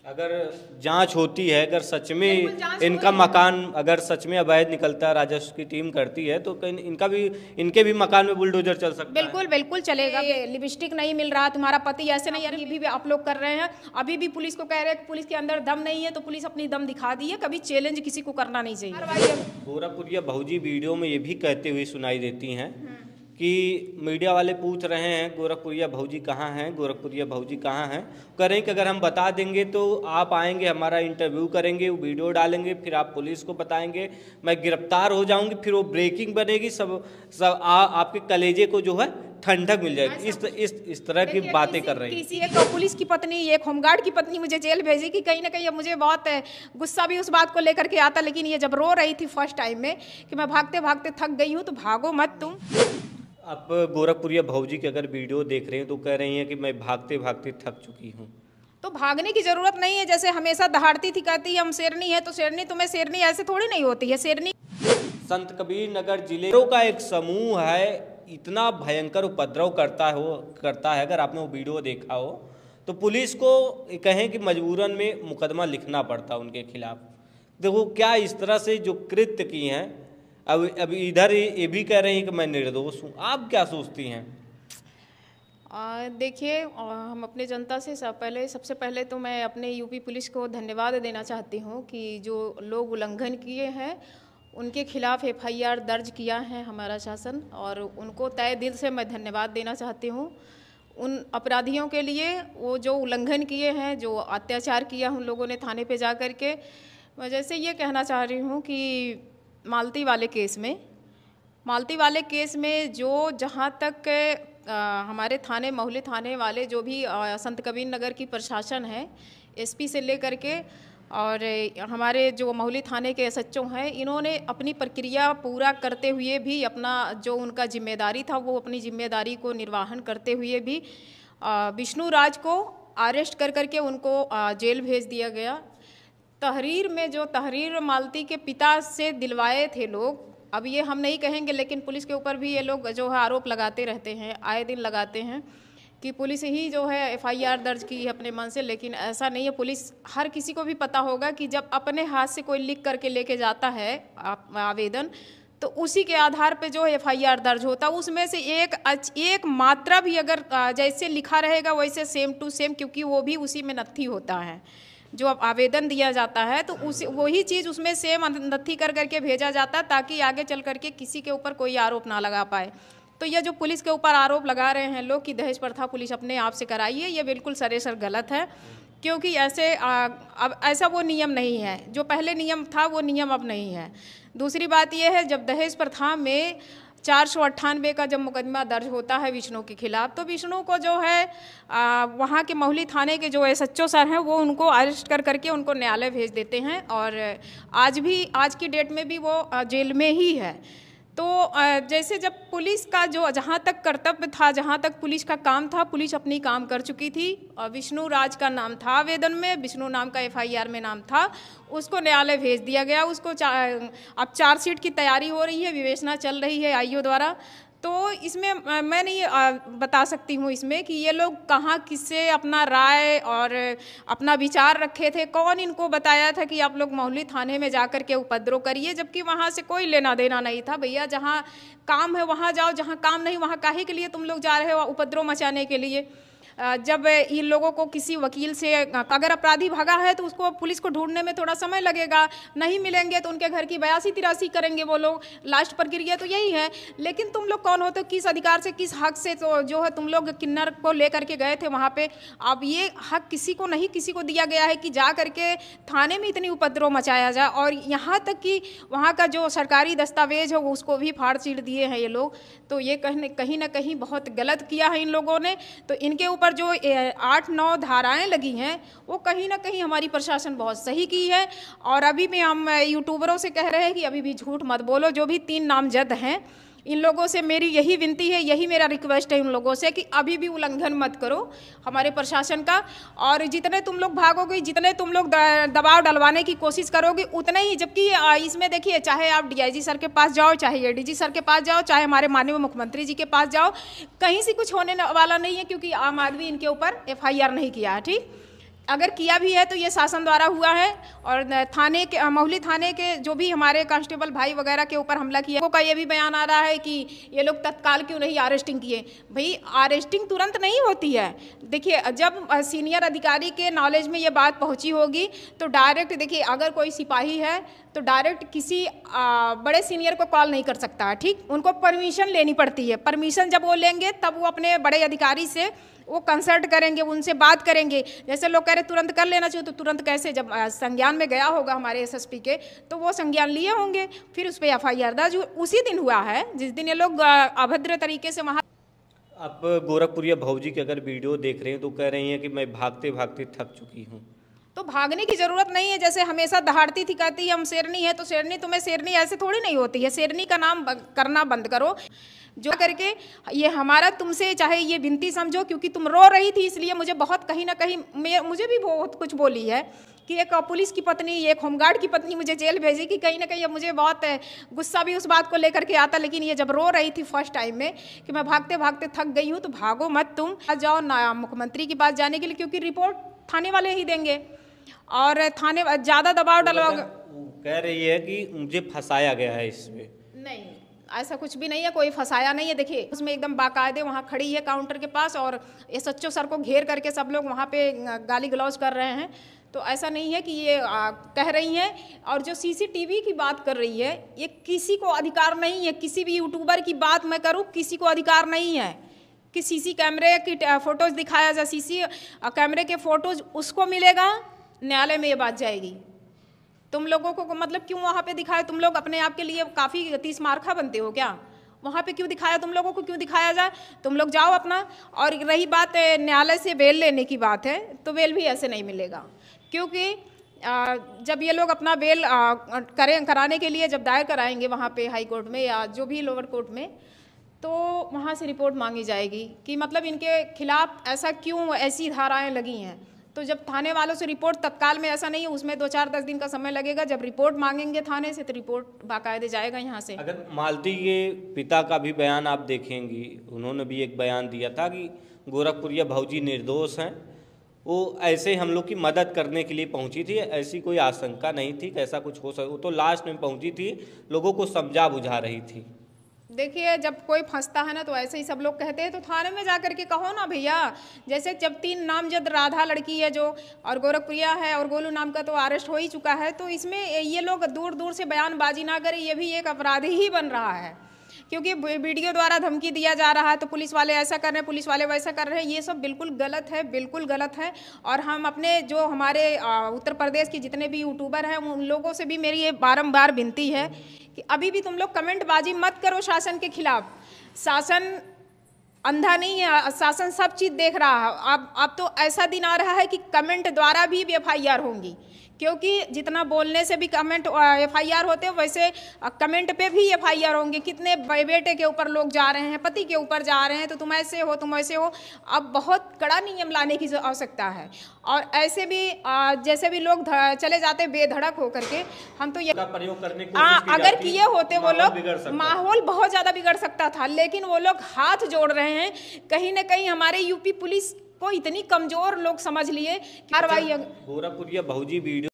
अगर जांच होती है, अगर सच में इनका मकान अगर सच में अवैध निकलता है, राजस्व की टीम करती है, तो कहीं इनके भी मकान में बुलडोजर चल सकता है। बिल्कुल बिल्कुल चलेगा। लिपस्टिक नहीं मिल रहा, तुम्हारा पति ऐसे नहीं, अभी भी आप लोग कर रहे हैं। अभी भी पुलिस को कह रहे हैं पुलिस के अंदर दम नहीं है, तो पुलिस अपनी दम दिखा दी है। कभी चैलेंज किसी को करना नहीं चाहिए। गोरखपुरिया भौजी वीडियो में ये भी कहते हुए सुनाई देती हैं कि मीडिया वाले पूछ रहे हैं गोरखपुरिया भौजी कहाँ हैं, गोरखपुरिया भौजी कहाँ हैं। कह रहे हैं कि अगर हम बता देंगे तो आप आएंगे, हमारा इंटरव्यू करेंगे, वो वीडियो डालेंगे, फिर आप पुलिस को बताएंगे, मैं गिरफ्तार हो जाऊंगी, फिर वो ब्रेकिंग बनेगी, सब आपके कलेजे को जो है ठंडक मिल जाएगी। इस तरह की बातें कर रही है। किसी एक पुलिस की पत्नी, एक होमगार्ड की पत्नी मुझे जेल भेजेगी कहीं ना कहीं। मुझे बहुत गुस्सा भी उस बात को लेकर के आता, लेकिन ये जब रो रही थी फर्स्ट टाइम में कि मैं भागते भागते थक गई हूँ, तो भागो मत तुम। आप गोरखपुरिया भौजी की अगर वीडियो देख रहे हैं तो कह रही हैं कि मैं भागते भागते थक चुकी हूँ। तो भागने की जरूरत नहीं है। जैसे हमेशा दहाड़ती थी, कहती है हम शेरनी है, तो शेरनी तुम्हें शेरनी ऐसे थोड़ी नहीं होती है। शेरनी संत कबीर नगर जिले का एक समूह है, इतना भयंकर उपद्रव करता है। अगर आपने वो वीडियो देखा हो तो पुलिस को कहें कि मजबूरन में मुकदमा लिखना पड़ता उनके खिलाफ। देखो क्या इस तरह से जो कृत्य किए हैं। अब इधर ये भी कह रहे हैं कि मैं निर्दोष हूँ। आप क्या सोचती हैं? देखिए, हम अपने जनता से सबसे पहले तो मैं अपने यूपी पुलिस को धन्यवाद देना चाहती हूँ कि जो लोग उल्लंघन किए हैं उनके खिलाफ एफआईआर दर्ज किया है हमारा शासन, और उनको तहे दिल से मैं धन्यवाद देना चाहती हूँ उन अपराधियों के लिए। वो जो उल्लंघन किए हैं, जो अत्याचार किया उन लोगों ने थाने पे जा कर के। मैं जैसे ये कहना चाह रही हूँ कि मालती वाले केस में जो जहाँ तक हमारे थाने महुली थाने वाले जो भी संत कबीर नगर की प्रशासन है, एसपी से लेकर के और हमारे जो महुली थाने के एसएचओ हैं, इन्होंने अपनी प्रक्रिया पूरा करते हुए भी अपना जो उनका जिम्मेदारी था वो अपनी जिम्मेदारी को निर्वाहन करते हुए भी विष्णु राज को अरेस्ट कर करके उनको जेल भेज दिया गया। तहरीर मालती के पिता से दिलवाए थे लोग। अब ये हम नहीं कहेंगे, लेकिन पुलिस के ऊपर भी ये लोग जो है आरोप लगाते रहते हैं, आए दिन लगाते हैं कि पुलिस ही जो है एफआईआर दर्ज की है अपने मन से। लेकिन ऐसा नहीं है। पुलिस, हर किसी को भी पता होगा कि जब अपने हाथ से कोई लिख करके लेके जाता है आवेदन, तो उसी के आधार पे जो एफआईआर दर्ज होता है उसमें से एक मात्रा भी अगर जैसे लिखा रहेगा वैसे सेम टू सेम, क्योंकि वो भी उसी में नत्थी होता है जो आवेदन दिया जाता है, तो उस वही चीज़ उसमें सेम नत्थी कर करके भेजा जाता है ताकि आगे चल करके किसी के ऊपर कोई आरोप ना लगा पाए। तो ये जो पुलिस के ऊपर आरोप लगा रहे हैं लोग कि दहेज प्रथा पुलिस अपने आप से कराई है, ये बिल्कुल सरासर गलत है। क्योंकि अब ऐसा वो नियम नहीं है। जो पहले नियम था वो नियम अब नहीं है। दूसरी बात ये है, जब दहेज प्रथा में 498 का जब मुकदमा दर्ज होता है विष्णु के खिलाफ, तो विष्णु को जो है वहाँ के महुली थाने के जो एसएचओ सर हैं वो उनको अरेस्ट कर करके उनको न्यायालय भेज देते हैं, और आज की डेट में भी वो जेल में ही है। तो जैसे जब पुलिस का जो जहाँ तक कर्तव्य था, जहाँ तक पुलिस का काम था, पुलिस अपनी काम कर चुकी थी। विष्णु राज का नाम था आवेदन में, विष्णु नाम का एफआईआर में नाम था, उसको न्यायालय भेज दिया गया। उसको अब चार्जशीट की तैयारी हो रही है, विवेचना चल रही है आईओ द्वारा। तो इसमें मैं नहीं बता सकती हूँ इसमें कि ये लोग कहाँ किससे अपना राय और अपना विचार रखे थे। कौन इनको बताया था कि आप लोग महुली थाने में जाकर के उपद्रव करिए, जबकि वहाँ से कोई लेना देना नहीं था। भैया जहाँ काम है वहाँ जाओ, जहाँ काम नहीं वहाँ काहे के लिए तुम लोग जा रहे हो उपद्रव मचाने के लिए। जब इन लोगों को किसी वकील से, अगर अपराधी भागा है तो उसको पुलिस को ढूंढने में थोड़ा समय लगेगा, नहीं मिलेंगे तो उनके घर की 82-83 करेंगे वो लोग। लास्ट प्रक्रिया तो यही है। लेकिन तुम लोग कौन हो, तो किस अधिकार से, किस हक से तो जो है तुम लोग किन्नर को लेकर के गए थे वहाँ पे। अब ये हक किसी को नहीं, किसी को दिया गया है कि जा करके थाने में इतनी उपद्रव मचाया जाए, और यहाँ तक कि वहाँ का जो सरकारी दस्तावेज है उसको भी फाड़ चीर दिए हैं ये लोग। तो ये कहीं ना कहीं बहुत गलत किया है इन लोगों ने। तो इनके ऊपर जो 8-9 धाराएं लगी हैं वो कहीं ना कहीं हमारी प्रशासन बहुत सही की है। और अभी भी हम यूट्यूबरों से कह रहे हैं कि अभी भी झूठ मत बोलो। जो भी 3 नामजद हैं, इन लोगों से मेरी यही विनती है, यही मेरा रिक्वेस्ट है इन लोगों से कि अभी भी उल्लंघन मत करो हमारे प्रशासन का। और जितने तुम लोग भागोगे, जितने तुम लोग दबाव डलवाने की कोशिश करोगे, उतने ही, जबकि इसमें देखिए, चाहे आप डीआईजी सर के पास जाओ, चाहे एडीजी सर के पास जाओ, चाहे हमारे माननीय मुख्यमंत्री जी के पास जाओ, कहीं से कुछ होने वाला नहीं है, क्योंकि आम आदमी इनके ऊपर एफआईआर नहीं किया है। ठीक, अगर किया भी है तो ये शासन द्वारा हुआ है। और थाने के महुली थाने के जो भी हमारे कांस्टेबल भाई वगैरह के ऊपर हमला किया का ये भी बयान आ रहा है कि ये लोग तत्काल क्यों नहीं अरेस्टिंग किए। भाई अरेस्टिंग तुरंत नहीं होती है। देखिए जब सीनियर अधिकारी के नॉलेज में ये बात पहुंची होगी तो डायरेक्ट, देखिए अगर कोई सिपाही है तो डायरेक्ट किसी बड़े सीनियर को कॉल नहीं कर सकता है, ठीक, उनको परमिशन लेनी पड़ती है। परमिशन जब वो लेंगे तब वो अपने बड़े अधिकारी से वो कंसल्ट करेंगे, उनसे बात करेंगे। जैसे लोग कह रहे तुरंत कर लेना चाहिए, तो तुरंत कैसे? जब संज्ञान में गया होगा हमारे एसएसपी के तो वो संज्ञान लिए होंगे, फिर उस पर एफआईआर दर्ज उसी दिन हुआ है जिस दिन ये लोग अभद्र तरीके से वहाँ। आप गोरखपुरिया भौजी की अगर वीडियो देख रहे हैं तो कह रही हैं कि मैं भागते भागते थक चुकी हूँ। तो भागने की जरूरत नहीं है। जैसे हमेशा दहाड़ती थी, कहती है हम शेरनी है, तो शेरनी तुम्हें शेरनी ऐसे थोड़ी नहीं होती है। शेरनी का नाम करना बंद करो जो करके। ये हमारा तुमसे चाहे ये विनती समझो, क्योंकि तुम रो रही थी इसलिए मुझे बहुत कहीं ना कहीं मुझे भी बहुत कुछ बोली है कि एक पुलिस की पत्नी, एक होमगार्ड की पत्नी मुझे जेल भेजी, कि कहीं ना कहीं अब मुझे बहुत गुस्सा भी उस बात को लेकर के आता। लेकिन ये जब रो रही थी फर्स्ट टाइम में कि मैं भागते भागते थक गई हूँ, तो भागो मत, तुम जाओ ना मुख्यमंत्री की बात जाने के लिए, क्योंकि रिपोर्ट थाने वाले ही देंगे और थाने ज़्यादा दबाव डलवा। कह रही है कि मुझे फंसाया गया है इसमें। नहीं, ऐसा कुछ भी नहीं है, कोई फंसाया नहीं है। देखिए उसमें एकदम बाकायदे वहाँ खड़ी है काउंटर के पास और एसएचओ सर को घेर करके सब लोग वहाँ पे गाली गलौज कर रहे हैं। तो ऐसा नहीं है कि ये कह रही हैं। और जो सीसीटीवी की बात कर रही है, ये किसी को अधिकार नहीं है। किसी भी यूट्यूबर की बात मैं करूँ, किसी को अधिकार नहीं है कि सीसी कैमरे की फोटोज दिखाया जाए। सीसी कैमरे के फोटोज उसको मिलेगा, न्यायालय में ये बात जाएगी। तुम लोगों को मतलब क्यों वहाँ पे दिखाया? तुम लोग अपने आप के लिए काफ़ी 30 मार्खा बनते हो क्या? वहाँ पे क्यों दिखाया? तुम लोगों को क्यों दिखाया जाए? तुम लोग जाओ अपना। और रही बात न्यायालय से बेल लेने की बात है, तो बेल भी ऐसे नहीं मिलेगा, क्योंकि जब ये लोग अपना बेल कराने के लिए जब दायर कराएंगे वहाँ पे हाई कोर्ट में या जो भी लोअर कोर्ट में, तो वहाँ से रिपोर्ट मांगी जाएगी कि मतलब इनके खिलाफ ऐसा क्यों, ऐसी धाराएं लगी हैं। तो जब थाने वालों से रिपोर्ट तत्काल में ऐसा नहीं है, उसमें 2-4-10 दिन का समय लगेगा। जब रिपोर्ट मांगेंगे थाने से तो रिपोर्ट बाकायदे जाएगा यहाँ से। अगर मालती के पिता का भी बयान आप देखेंगी, उन्होंने भी एक बयान दिया था कि गोरखपुरिया भौजी निर्दोष हैं, वो ऐसे हम लोग की मदद करने के लिए पहुंची थी, ऐसी कोई आशंका नहीं थी कि ऐसा कुछ हो सके। वो तो लास्ट में पहुंची थी, लोगों को समझा बुझा रही थी। देखिए जब कोई फंसता है ना तो ऐसे ही सब लोग कहते हैं, तो थाने में जा करके कहो ना भैया। जैसे जब 3 नामजद राधा लड़की है जो, और गोरखपुरिया है और गोलू नाम का तो अरेस्ट हो ही चुका है, तो इसमें ये लोग दूर दूर से बयानबाजी ना करें, ये भी एक अपराधी ही बन रहा है। क्योंकि वीडियो द्वारा धमकी दिया जा रहा है, तो पुलिस वाले ऐसा कर रहे हैं, पुलिस वाले वैसा कर रहे हैं, ये सब बिल्कुल गलत है, बिल्कुल गलत है। और हम अपने जो हमारे उत्तर प्रदेश के जितने भी यूट्यूबर हैं उन लोगों से भी मेरी ये बारंबार विनती है कि अभी भी तुम लोग कमेंटबाजी मत करो शासन के खिलाफ। शासन अंधा नहीं है, शासन सब चीज़ देख रहा है। अब तो ऐसा दिन आ रहा है कि कमेंट द्वारा भी एफआईआर होंगी, क्योंकि जितना बोलने से भी कमेंट एफआईआर होते हैं, वैसे कमेंट पे भी एफआईआर होंगे। कितने बेटे के ऊपर लोग जा रहे हैं, पति के ऊपर जा रहे हैं, तो तुम ऐसे हो, तुम ऐसे हो। अब बहुत कड़ा नियम लाने की आवश्यकता है। और ऐसे भी जैसे भी लोग चले जाते बेधड़क होकर के, हम तो ये प्रयोग करने की कोशिश की अगर जाती, किए होते वो लोग, माहौल बहुत ज़्यादा बिगड़ सकता था। लेकिन वो लोग हाथ जोड़ रहे हैं। कहीं ना कहीं हमारे यूपी पुलिस को इतनी कमज़ोर लोग समझ लिए। कार्रवाई गोरखपुरिया भौजी वीडियो